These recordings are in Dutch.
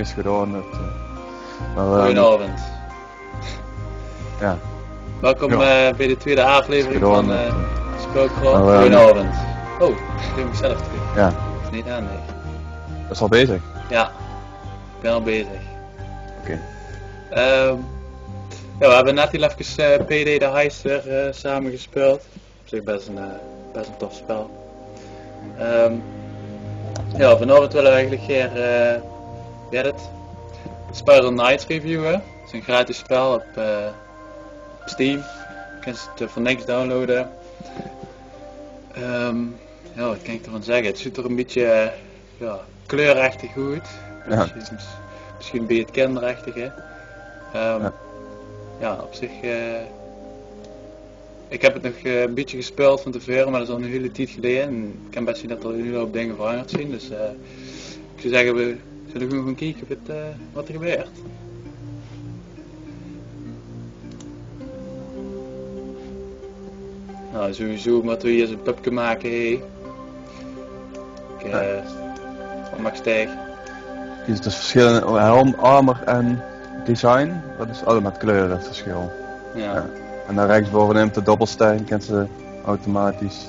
is gedaan. Goedenavond. Ja. Welkom bij de tweede aflevering van Spookgrond. Maar, Goedenavond. Oh, ik doe mezelf terug. Ja. Dat is niet aan, nee. Dat is al bezig? Ja, ik ben al bezig. Oké. Ja, we hebben net heel even PD de Heist weer samen gespeeld. Op zich best een tof spel. Ja, vanavond willen we eigenlijk weer Spiral Knights reviewen. Het is een gratis spel op Steam. Je kunt het voor niks downloaden. Ja, wat kan ik ervan zeggen? Het ziet er een beetje kleurachtig goed. Ja. Misschien een beetje het kinderachtige. Ja. Ja, op zich. Ik heb het nog een beetje gespeeld van tevoren, maar dat is al een hele tijd geleden. En ik kan best zien dat er een hele hoop dingen veranderd zijn. Dus ik zou zeggen, we zullen gewoon gaan kijken wat er gebeurt. Nou, sowieso moeten we hier eens een pubje maken, hé. Wat mag steeg? Het is dus verschillende helm, armor en design. Dat is allemaal met kleuren het verschil. Ja. Ja. En dan rechtsbovenin de dobbelsteen kent ze automatisch.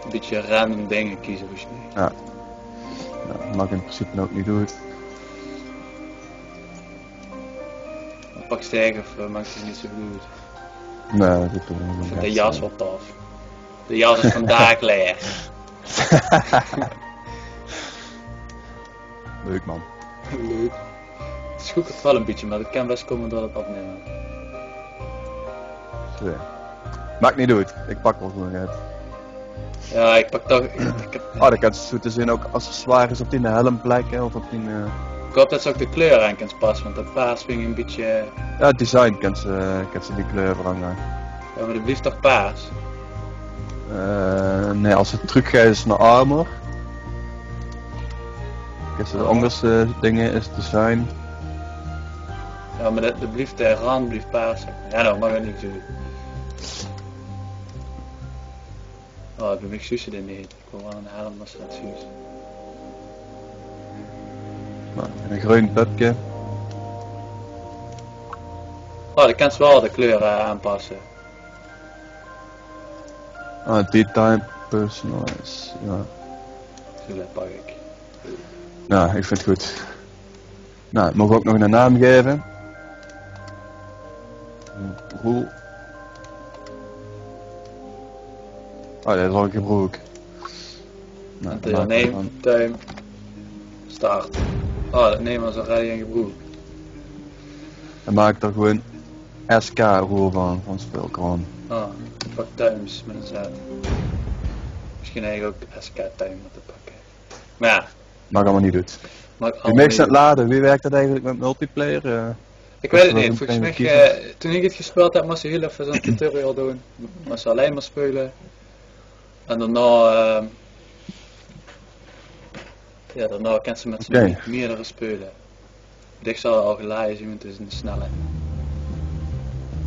Een beetje random dingen kiezen volgens mij. Ja. Ja, dat mag ik in principe ook niet doen. Pak steeg of maakt het niet zo goed? Nee, dat doe ik Ik niet. vind de jas wat tof. De jas is vandaag leeg. Leuk man. Leuk. Het schoekert wel een beetje, maar dat kan best komen door het opnemen. Zo. Maakt niet uit, ik pak wel gewoon uit. Ja, ik pak toch... Oh, dat kan zo te zien ook accessoires op die helm plekken of op die... Ik hoop dat ze ook de kleur aan kan passen, want dat paars vind ik een beetje... Ja, het design kan ze die kleur veranderen. Ja, maar dat blijft toch paars? Nee, als het teruggaat is naar armor. Kijk, de andere dingen is design. Ja, maar dat blijft de rand blijft paars. Ja, nou, mag ik niet doen. Oh, ik beweeg Suze dit niet. Ik wil wel een helm als dat Suze. Nou, een groen pupje. Oh, dan kan ze wel de kleur aanpassen. Ah, daytime personalize. Ja. Zo, dat pak ik. Nou, ik vind het goed. Nou, mogen we ook nog een naam geven? Roel. Oh, dat is al een gebroek. Nou, Name, time, start. Oh, dat nemen we zo rijden en gebroek. dan maak ik er gewoon SK Roel van Speelkroon. Ah, ik pak times met een Z. Misschien eigenlijk ook SK time moeten pakken. Maar ja. Maar allemaal niet doet. Maar Wie mix het laden, wie werkt dat eigenlijk met multiplayer? Ik weet het niet, volgens mij, toen ik het gespeeld heb, moest je heel even zo'n tutorial doen. Moest je alleen maar spelen. En daarna, daarna kan ze met z'n meerdere spelen. Ik zal al geleid zien, want het is een snelle.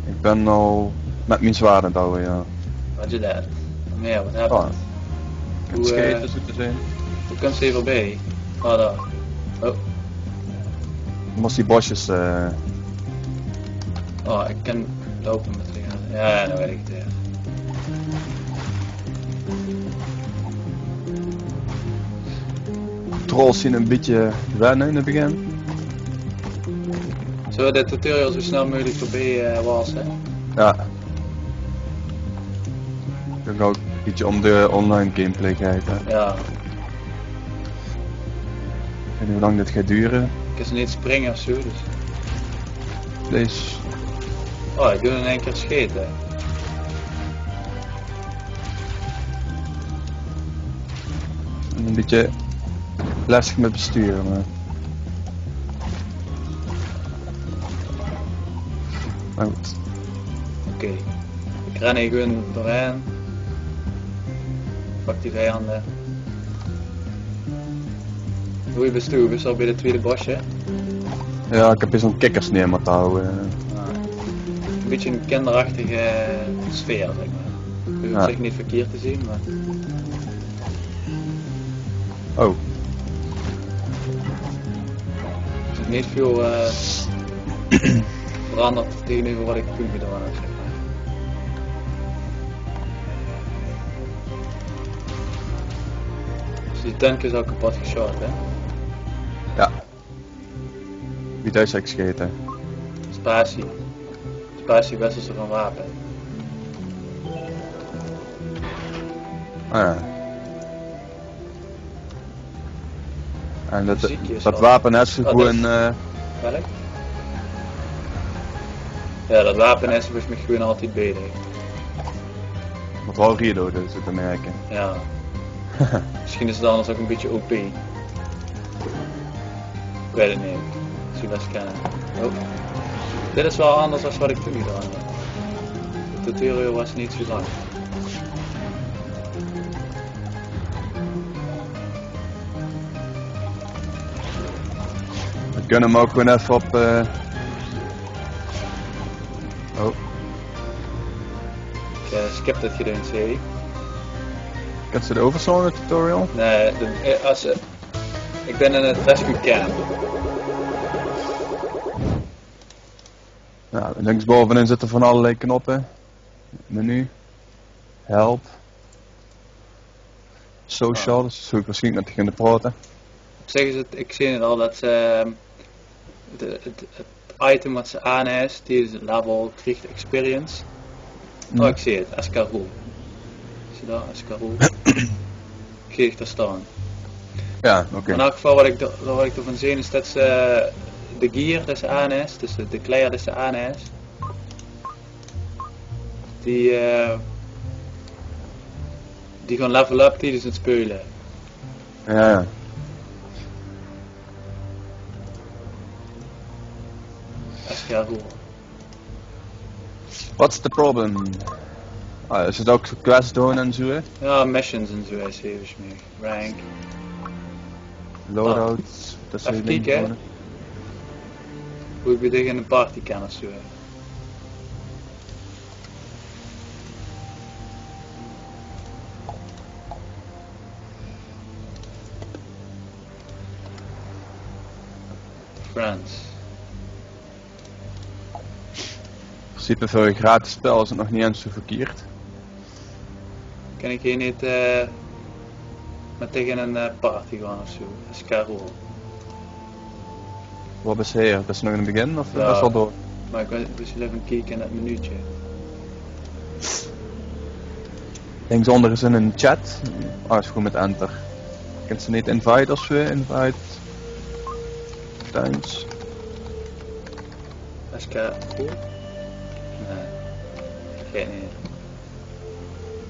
Ik ben al met mijn zwaard aan het houden, ja. Wat je dat? Meer, wat heb je? Hoe skaten zo te zijn. Hoe komt ze even bij? Oh, daar. Oh. Je moest die bosjes Oh, ik kan lopen met die gaan. Ja, nou weet ik het weer. Trolls zien een beetje wennen in het begin. Zullen we de tutorial zo snel mogelijk voorbij was, hè? Ja. Ik ga ook een beetje om de online gameplay kijken. Ja. Ik weet niet hoe lang dit gaat duren. Ik kan ze niet springen of zo, dus... Deze. Oh, ik doe in één keer scheten. Een beetje lastig met besturen, maar... Maar goed. Oké. Ik ren hier gewoon doorheen. Pak die vijanden. Hoe je bestuur, is al bij de tweede bosje. Ja, ik heb hier zo'n kikkersneer met houden. Een beetje een kinderachtige sfeer, zeg maar. Dat is op zich niet verkeerd te zien, maar... Oh. niet veel veranderd tegenover wat ik toen gedaan heb, zeg maar. Dus die tank is al kapot geshot, hè? Ja. Wie thuis heeft gescheten? Spatie. Spatie wisselde van wapen. Ah ja. En dat Muziekje is dat al- wapen is Oh, gewoon... Welk? Ja, dat wapen is volgens mij gewoon altijd bezig. wat wel reloaden is te merken. Ja. Misschien is het anders ook een beetje OP. Ik weet het niet. Misschien best kennen. Oh. Dit is wel anders dan wat ik toen gedaan heb. De tutorial was niet zo lang. We kunnen hem ook gewoon even op... Oh, Ik skip dit gedaan, zie je. kent ze de overzone tutorial? Nee, ik ben in het rescue camp. Nou, linksbovenin zitten van allerlei knoppen. Menu. Help. Social, dus zoek ik waarschijnlijk met degene praten. Zeggen ze het, ik zie het al dat ze het item wat ze aan is, die is level kriegt experience. Oh, ik zie het, Escarole. Zie je daar, Escarole? Kreeg ik daar staan. Ja, oké. In elk geval wat ik ervan zie is dat ze de gear dat ze aan is, dus de kleder dat ze aan is, die gaan level up tijdens het spelen. Ja, ja. Escarole. What's the problem? Ah, is het ook quests doen en zo? Hè? Ja, missions en zo is even mee. Rank. Loadouts, dat soort Even dingen. kijken, doen. hoe ik weer tegen een party kan of zo. Friends. In principe voor een gratis spel is het nog niet eens zo verkeerd. Kan ik hier niet met tegen een party gaan of zo? Escarole. Wat is hier? Dat is nog in het begin of Ja. best wel door? Maar ik wil dus even kijken in het minuutje. Linksonder is in een chat. Ah, is gewoon met enter. Kent ze niet invite of zo? Invite. Times. Escarole? Nee. Ik weet niet.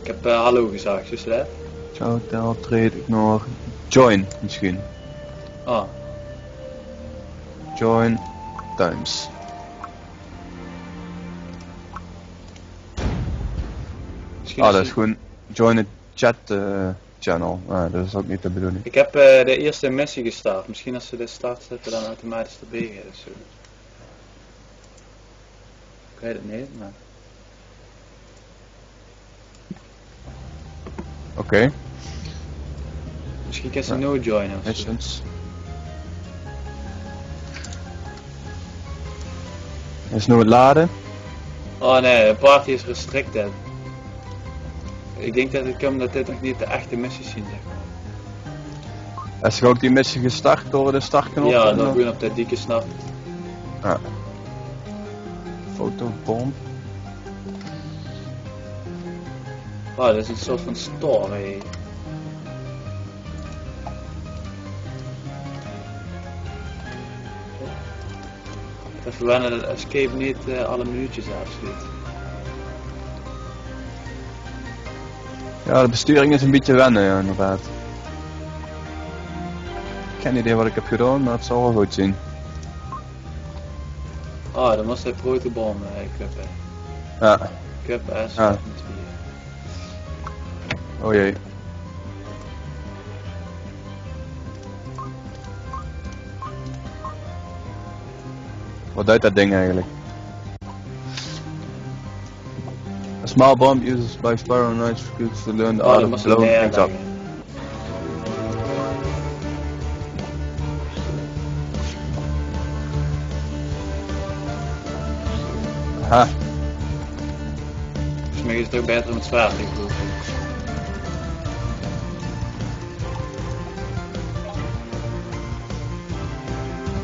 Ik heb hallo gezegd, dus hè? Ciao, tel, trade, ignore. Join misschien. Ah, Join. Times. misschien Ah, is dat het- is gewoon join a chat channel. Ah, dat is ook niet de bedoeling. Ik heb de eerste missie gestart. Misschien als ze de start zetten dan automatisch erbij gaan of zo. Ik weet het niet, maar... Oké. Misschien kan ze Ja. no joinen of zo. Missions. Is nu het laden. Oh nee, de party is restricted. Ik denk dat het komt dat dit nog niet de echte missies zien, zeg maar. Is er ook die missie gestart door de startknop? Ja, En dan gewoon op dat dikke snap. Ja. Fotobom. Oh, dat is een soort van store, hé. Even wennen dat escape niet alle minuutjes afsluit. Ja, de besturing is een beetje wennen, ja, inderdaad. Geen idee wat ik heb gedaan, maar het zal wel goed zien. Oh, dan moest hij protobom cuppen. Ja, Cup S, Ja. met 4. oh jee. Wat doet dat ding eigenlijk? A small bomb used by Spyro Knights recruits to learn the Oh, art dan of moest hij blowing things up. neerleggen. Ha. Volgens mij is het ook beter om het zwaard te doen.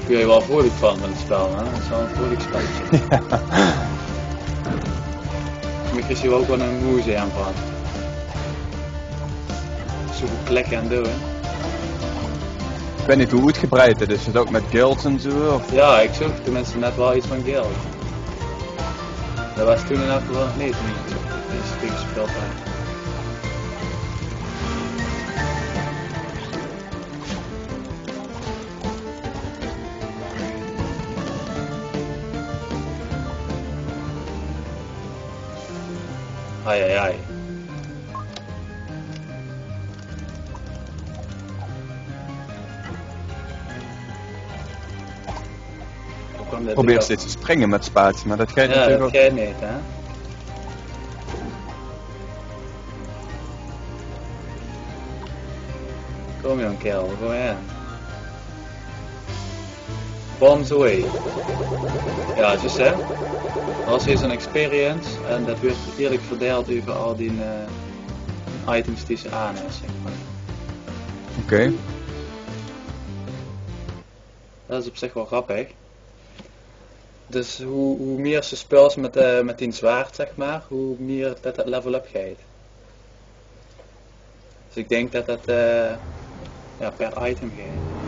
Ik wil je wel vrolijk van met het spel, hè? Het is wel een vrolijk spelletje. Maar is hier ook wel een moeite aan van. Zoveel klekken aan doen. Ik weet niet hoe uitgebreid het is. Is het ook met guilds en zo? Of? Ja, ik zocht tenminste net wel iets van geld. Dat was toen in elk geval nog niet toen ik deze game gespeeld had. Ai ai ai. Ik probeer steeds te springen met spatie, maar dat gaat ja, natuurlijk dat ook. gaat niet, hè? Kom jong kerel, kom in. Bombs away. Ja, dus hè. Als is een experience en dat wordt eerlijk verdeeld over al die items die ze aan hebben, zeg maar. Oké. Dat is op zich wel grappig. Dus hoe meer ze speelt met die zwaard, zeg maar, hoe meer dat level up gaat. Dus ik denk dat dat ja, per item gaat.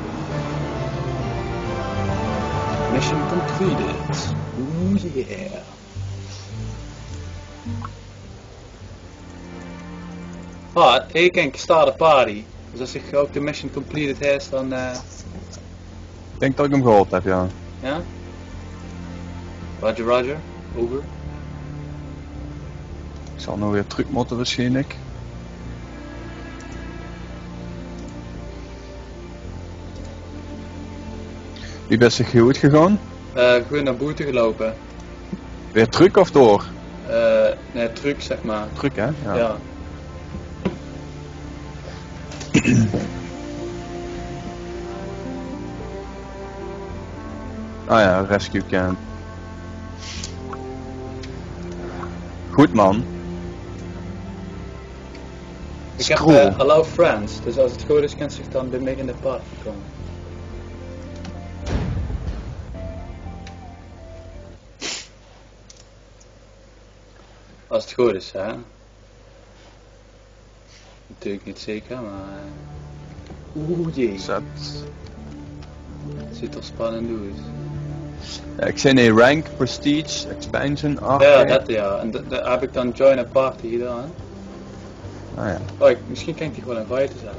Mission completed. Oeh yeah. Ah, ik denk start a party. Dus als ik ook de mission completed heeft, dan Ik denk dat ik hem gehoord heb, ja. ja? Roger, Roger. Over. Ik zal nou weer terug moeten waarschijnlijk. Wie bent zich goed gegaan? Gewoon naar boete gelopen. Weer terug of door? Nee, truc zeg maar. Terug hè? Ja. Ja. Ah ja, rescue camp. Goed man. Ik heb Scroll. allow friends, dus als het goed is kan zich dan bij mij in de party komen. Als het goed is, hè. Natuurlijk niet zeker, maar... Oeh jee, Zet. het ziet er spannend uit. Ja, ik zie een rank, prestige, expansion, Ja, arcade. dat ja, en dat heb ik dan join a party gedaan. Ah ja. Oh, misschien kan ik die gewoon inviten zelfs.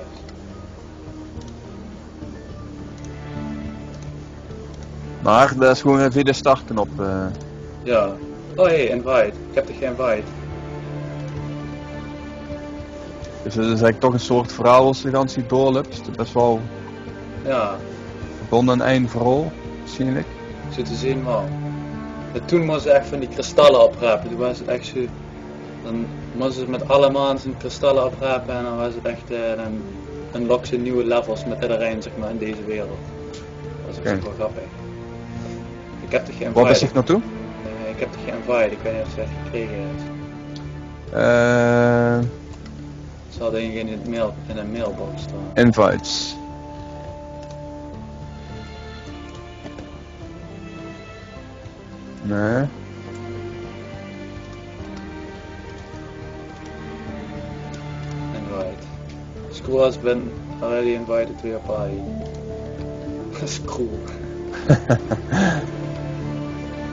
Maar dat is gewoon via de startknop. Ja. Oh hey, invite. Ik heb er geen invite. Dus het is eigenlijk toch een soort verhaal als je de hele doorloopt. Het is best wel Ja, begonnen en één verhaal, waarschijnlijk. zo te zien wel. En toen moesten ze echt van die kristallen oprapen. Toen was het echt zo... Dan moesten ze met alle maanden zijn kristallen oprapen en dan was het echt... dan unlock ze nieuwe levels met iedereen zeg maar in deze wereld. Dat was echt Oké. wel grappig. Ik heb er geen Waar is invite. zich naartoe? Ik heb er geen invite. Ik weet niet of ze het gekregen heeft. Ze hadden in een mailbox staan. Invites. Nee. Invite. School has been already invited to your party. Dat is cool.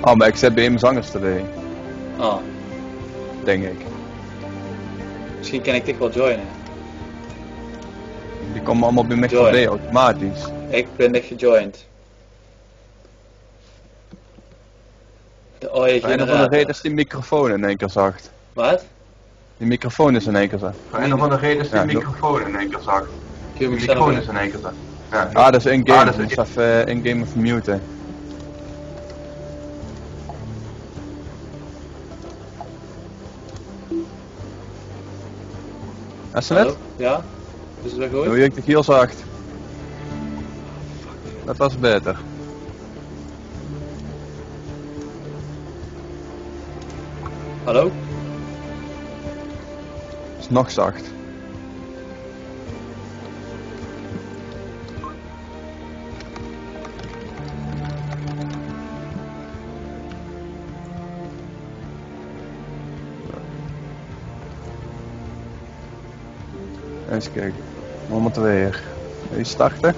Oh, maar ik zet bij hem zangers erbij, Ah, denk ik. misschien kan ik dich wel joinen. Die komen allemaal bij mij Join. voorbij, automatisch. Ik ben dich gejoind. De ooie Voor een of andere generator. reden is die microfoon in één keer zacht. Wat? Die microfoon is in één keer zacht. Voor een of andere reden is die microfoon in één keer zacht. Kun je me zelf doen? in één keer zacht. Ja. Ah, dat is in-game, dus even in-game even muten. Is het net? Hallo? Ja? Is het weer goed? Doe ik de heel zacht. Dat was beter. Hallo? Het is nog zacht. Eens kijken. We moeten weer. Even starten.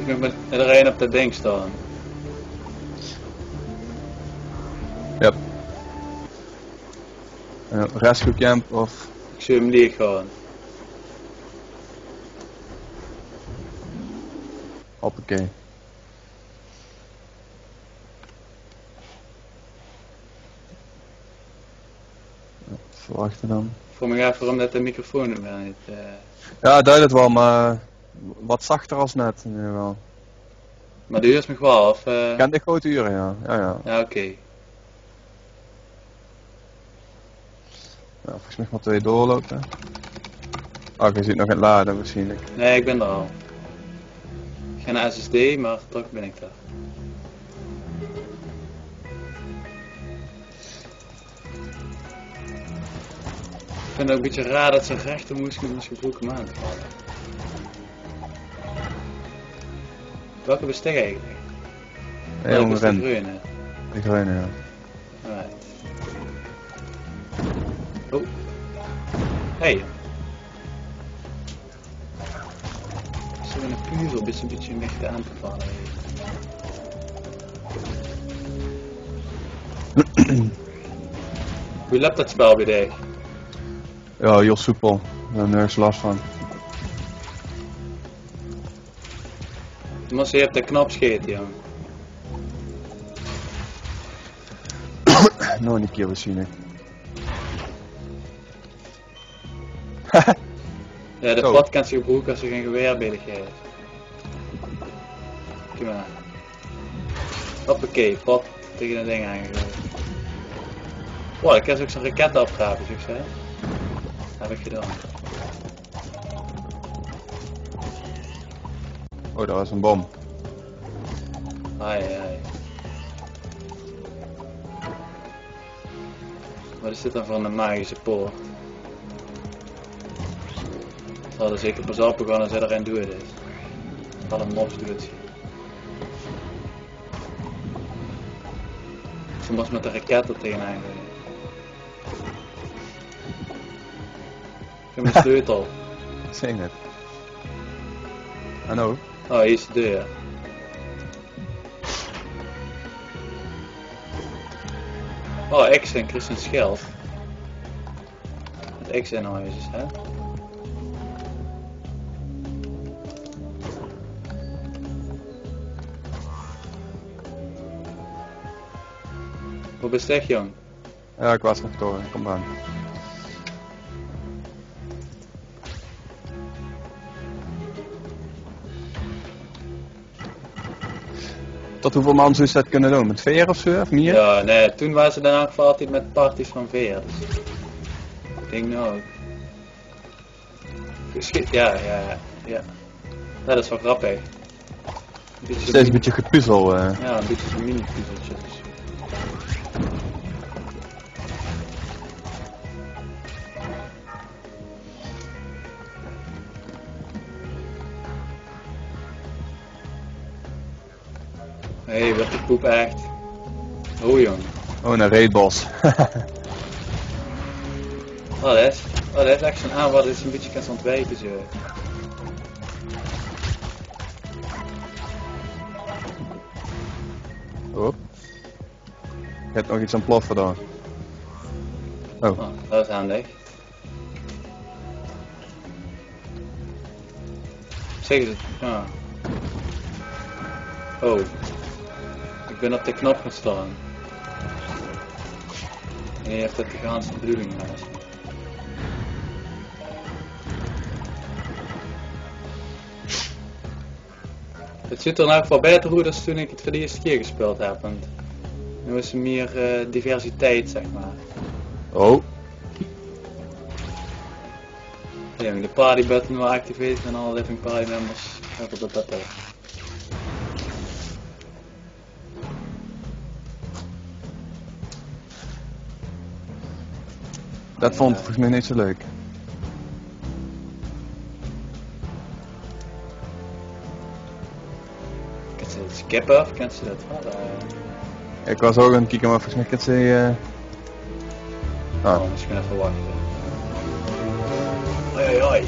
Ik moet met iedereen op dat ding staan. Yep. Rescue camp of... Ik zie hem leeg gaan. Hoppakee. Verwachten dan. Ik vroeg me af waarom dat de microfoon weer niet... Ja, duidt het wel, maar wat zachter als net in ieder geval. Maar de uur is nog wel, of... Kent ik grote uren, ja. Ja. Ja, oké. Ja, volgens mij maar 2 doorlopen. Oh, je ziet nog het laden waarschijnlijk. Nee, ik ben er al. Geen SSD, maar toch ben ik daar. Ik vind het ook een beetje raar dat ze rechter moest met mijn broek hem aan te vallen. Welke bestek eigenlijk? Heel Oh, ongerin. groene. De groene, ja. Alright. Oh. Hey. Zo in een puzzel is een beetje licht aan te vallen. Hoe loopt dat spel bij dich? Ja, heel soepel. Ik heb er nergens last van. Maar je hebt de knop scheten, jong. Nog een keer waarschijnlijk. Ja, de Zo. pot kan zich broek als er geen geweer bij de heeft. Kijk maar. Hoppakee, pot tegen dat ding aangegooid. Wow, ik kan ook zo'n raket opgraven, succes. Dat heb ik gedaan. Oh, dat was een bom. Ai. Wat is dit dan voor een magische poort? Ze hadden zeker pas opgegaan als ze erin doen dit. Alle mobs doen het. Ze moest met de raket er tegenaan gooien. Ik heb mijn sleutel. Ik zeg het. Hallo? Oh, hier is de deur. Oh, X en Christian Scheld. Met X en huisjes, hè? Hoe bestek, jong? Ja, ik was nog door. Kom aan. Tot hoeveel man zou je dat kunnen doen? Met 4 of zo? Of meer? Ja, nee, toen waren ze dan ook voor altijd met parties van veer. Dus ik denk nou ook. Ja. Ja, dat is wel grappig. Steeds een beetje gepuzzel. Ja, een beetje zo'n mini-puzzeltjes. Hé, wat de poep echt. Oh jong. Oh, een raidboss. Oh, dat is echt zo'n aanval dat is een beetje kan ontwijken zo. Oh. Je hebt nog iets aan ploffen daar. Oh. Oh, dat is handig. Zeg eens, ja. Oh. Ik ben op de knop gaan staan. En je heeft dat de ganse bedoeling naast. Het zit er in elk geval beter hoe dan toen ik het voor de eerste keer gespeeld heb. Want nu is er meer diversiteit, zeg maar. Oh. Ja, de party button wel activeert en alle living party members hebben dat. Dat vond ik volgens mij niet zo leuk. Kan ze het skippen of kan ze dat wel? Ik was ook aan het kijken, maar volgens mij kan ze... Oh, misschien even wachten. Hoi hoi.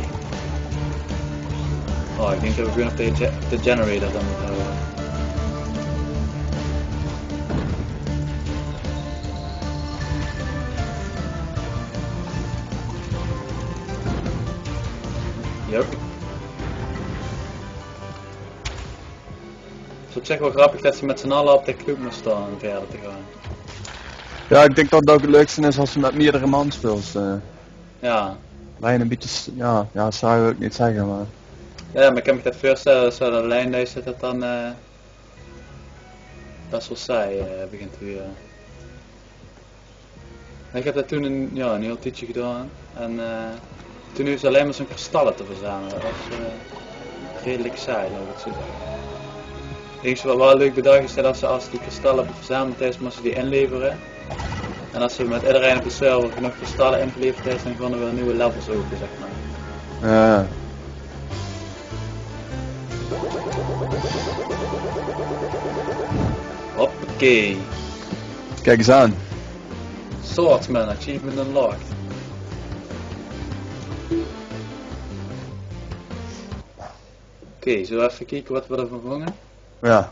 Oh, ik denk dat we gewoon op de generator dan moeten houden. Yep. Het is op zich wel grappig dat ze met z'n allen op de club moeten staan om verder te gaan. Ja, ik denk dat het ook het leukste is als je met meerdere man speelt. Ja. Lijn een beetje, ja, dat zou ik niet zeggen, maar... Ja, maar ik kan me dat voorstellen dat zo'n lijn daar zit, dat dan best wel saai begint te worden. Ik heb dat toen een heel tijdje gedaan en toen is alleen maar zo'n kristallen te verzamelen. Dat was redelijk saai, laat ik het zo zeggen. Het enige wat wel leuk bedacht is dat als die kristallen verzameld is, moesten ze die inleveren. En als ze met iedereen op de server genoeg kristallen ingeleverd is, dan gaan er weer nieuwe levels open, zeg maar. Ja. Hoppakee. Kijk eens aan. Swordsman, achievement unlocked. Oké, zullen we even kijken wat we ervan vangen? Ja.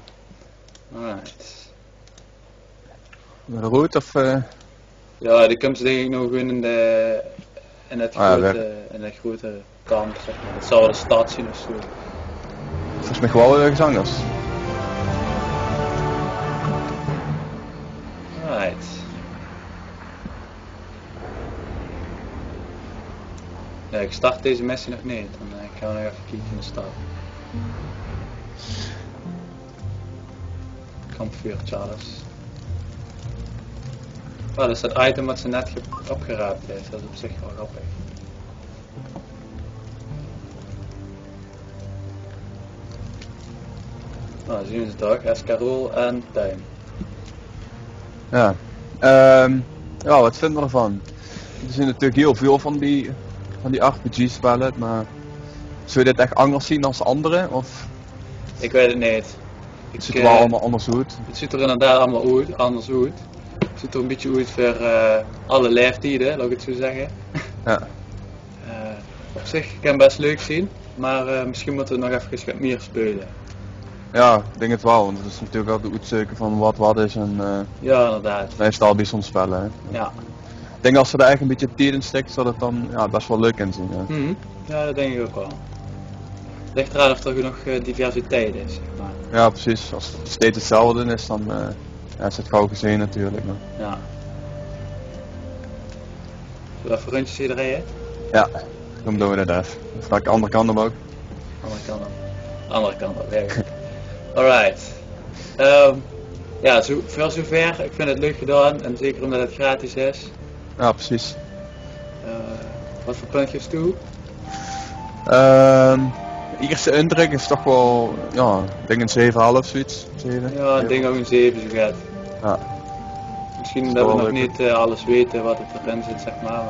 Alright. Met rood of... Ja, die komt denk ik nog gewoon in het grote kamp, zeg maar. Dat zou wel de stad zien of zo. Volgens mij gewoon ergens anders. Alright. Ja, ik start deze missie nog niet, dan gaan we nog even kijken in de stad. Kampvuur Charles. Oh, dat is dat item wat ze net opgeraapt heeft, dat is op zich wel grappig. Nou, zien ze toch, Escarol en tuin. Ja. Ja, wat vinden we ervan? Er zijn natuurlijk heel veel van die RPG-spellen, maar zou je dit echt anders zien als andere? Of Ik weet het niet. het ziet er wel allemaal anders uit? Het ziet er inderdaad allemaal anders uit. Het ziet er een beetje uit voor alle leeftijden, laat ik het zo zeggen. Ja. Op zich kan het best leuk zien, maar misschien moeten we nog even wat meer spelen. Ja, ik denk het wel, want het is natuurlijk ook de uitzoeken van wat is en Ja, inderdaad. meestal bij soms spellen. Hè. Ja. Ik denk als ze er echt een beetje tijd in steekt, zal het dan best wel leuk in zien. Ja. Ja, dat denk ik ook wel. Het ligt eraan of er genoeg diversiteit is, zeg maar. Ja, precies. Als het steeds hetzelfde is, dan is het gauw gezien natuurlijk. Maar... Ja. Zullen we even rondjes hier rijden? Ja, dan doen we dat even. Of naar de andere kant hem ook. Andere kant op. Andere kant op, heel goed. Alright. Ja, voor zover. Ik vind het leuk gedaan en zeker omdat het gratis is. Ja, precies. Wat voor puntjes toe? Eerste indruk is toch wel, ja, ik denk een 7,5 zoiets. 7. Ja, ik denk ook een 7 zo gaat. Ja. Misschien dat we nog niet alles weten wat het erin zit, zeg maar.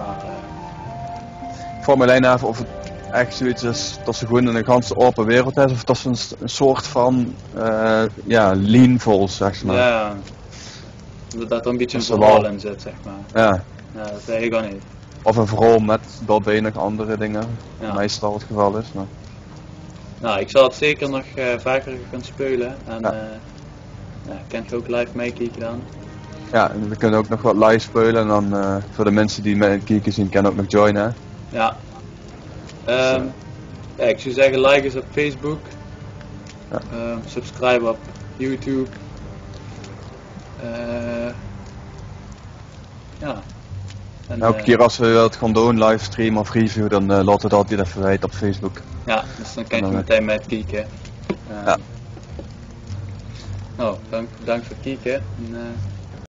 Ik vraag me alleen even of het echt zoiets is dat ze gewoon in een ganse open wereld is, of dat ze een soort van, leanvol, zeg maar. Ja, dat er een beetje een verhaal in zit, zeg maar. Ja. Ja, dat weet ik wel niet. Of een verhaal met daarbij nog andere dingen, Ja. meestal het geval is. Maar... Nou, ik zal het zeker nog vaker gaan spelen en kan je ook live meekijken dan. Ja, en we kunnen ook nog wat live spelen en dan voor de mensen die mee kijken zien, kunnen ook nog joinen. Hè? Ja. Ja, ik zou zeggen like eens op Facebook, Ja. subscribe op YouTube. Ja. En, Elke keer als we het gaan doen, livestream of review, dan laten we dat altijd even weten op Facebook. Ja, dus dan kan je Dan, meteen mee kijken. Ja. Nou, dank voor het kijken. En,